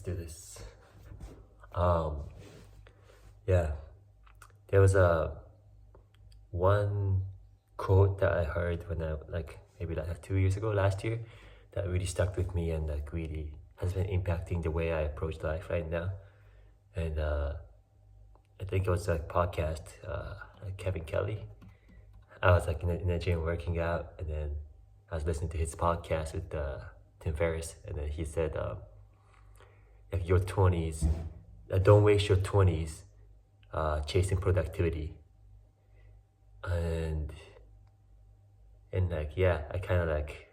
do this. Um, yeah, there was a one quote that I heard when I maybe like 2 years ago, last year, that really stuck with me and like really has been impacting the way I approach life right now. And I think it was like podcast, like Kevin Kelly. I was like in the gym working out, and then I was listening to his podcast with Tim Ferriss, and then he said, like your twenties, don't waste your twenties chasing productivity, and like yeah, I kind of like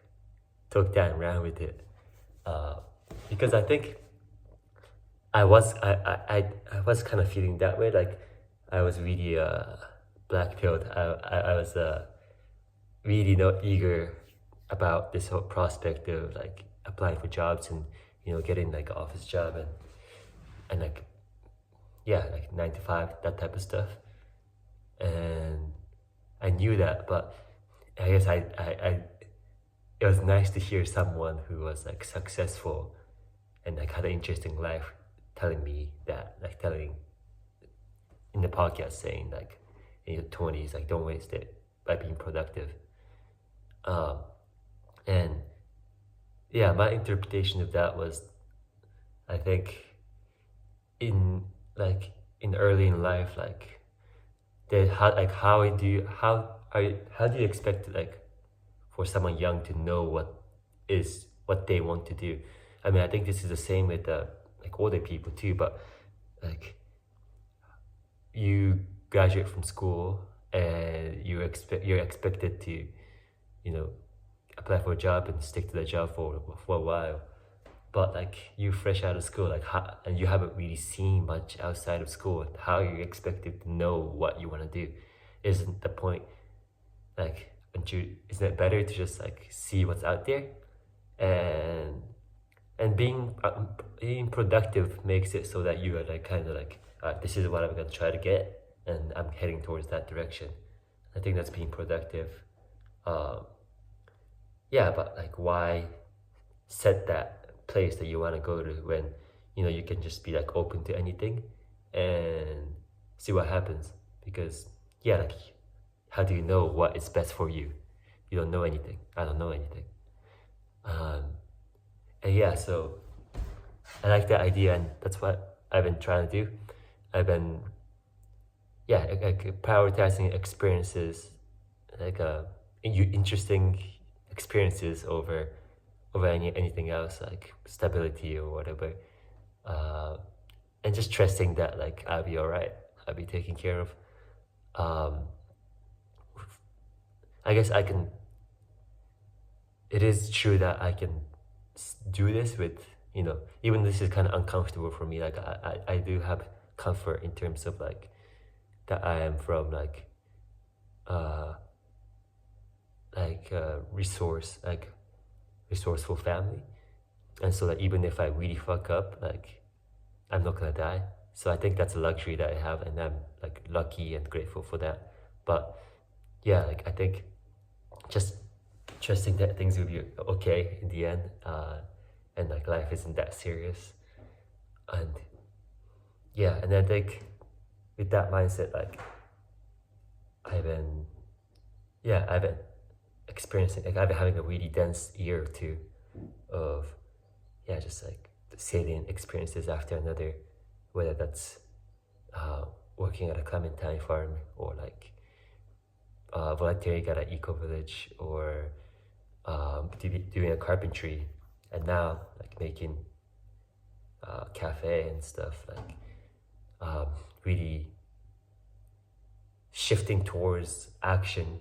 took that and ran with it, because I think I was kind of feeling that way, like I was really black pilled. I was really not eager about this whole prospect of like applying for jobs and getting like an office job and like yeah, like 9 to 5, that type of stuff. And I knew that, but I guess I it was nice to hear someone who was like successful and like had an interesting life telling me that, like telling in the podcast, saying like in your twenties, like don't waste it by being productive. Um, and yeah, my interpretation of that was, I think in like in early in life, like how do you expect like for someone young to know what they want to do? I mean, I think this is the same with like older people too, but like you graduate from school and you're expected to apply for a job and stick to that job for a while. But like you fresh out of school, like and you haven't really seen much outside of school, how are you expected to know what you want to do? Isn't the point like, isn't it better to just like see what's out there? And being productive makes it so that you are like kind of like, this is what I'm gonna try to get, and I'm heading towards that direction. I think that's being productive. Yeah, but like why set that place that you want to go to when you can just be like open to anything and see what happens? Because yeah, like how do you know what is best for you? You don't know anything. I don't know anything. And yeah, so I like that idea, and that's what I've been trying to do. I've been like prioritizing experiences, like interesting experiences over anything else, like stability or whatever, and just trusting that like I'll be all right, I'll be taken care of. I guess it is true that I can do this with, even this is kind of uncomfortable for me, like I do have comfort in terms of like that I am from like resourceful family, and so that even if I really fuck up, like I'm not gonna die. So I think that's a luxury that I have, and I'm like lucky and grateful for that. But yeah, like I think just trusting that things will be okay in the end, and like life isn't that serious. And yeah, and I think with that mindset, like I've been experiencing, like I've been having a really dense year or two of just like salient experiences after another, whether that's working at a clementine farm, or like volunteering at an eco village, or doing a carpentry, and now like making cafe and stuff, like really shifting towards action,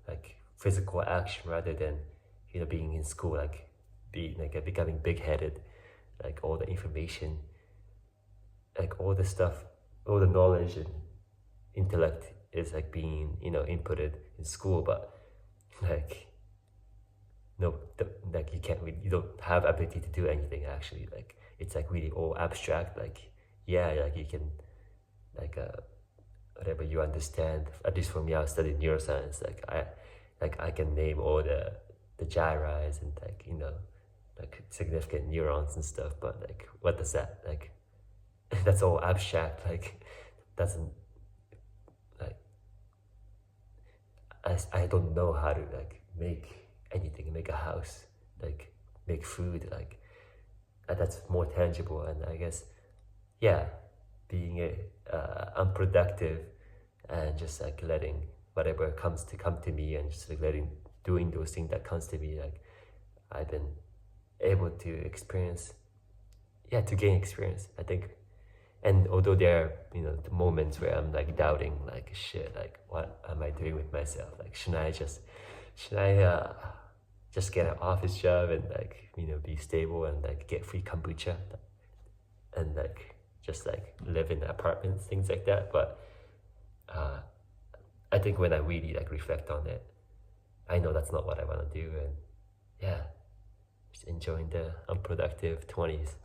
like physical action, rather than being in school, like becoming big-headed, like all the information, like all the stuff, all the knowledge and intellect is like being inputted in school, but like like you don't have ability to do anything actually. Like it's like really all abstract, like like you can like whatever you understand. At least for me, I was studying neuroscience, like I can name all the gyri and like like significant neurons and stuff, but like what does that like that's all abstract, like doesn't like I don't know how to like make anything, make a house, like make food, like that's more tangible. And I guess yeah, being unproductive and just like letting whatever comes to come to me, and just like doing those things that comes to me, like I've been able to experience, yeah, to gain experience, I think. And although there are, you know, the moments where I'm like doubting, like shit, like what am I doing with myself? Like should I just get an office job and like, you know, be stable and like get free kombucha and like just like live in apartments, things like that. But I think when I really like reflect on it, I know that's not what I want to do. And yeah, just enjoying the unproductive 20s.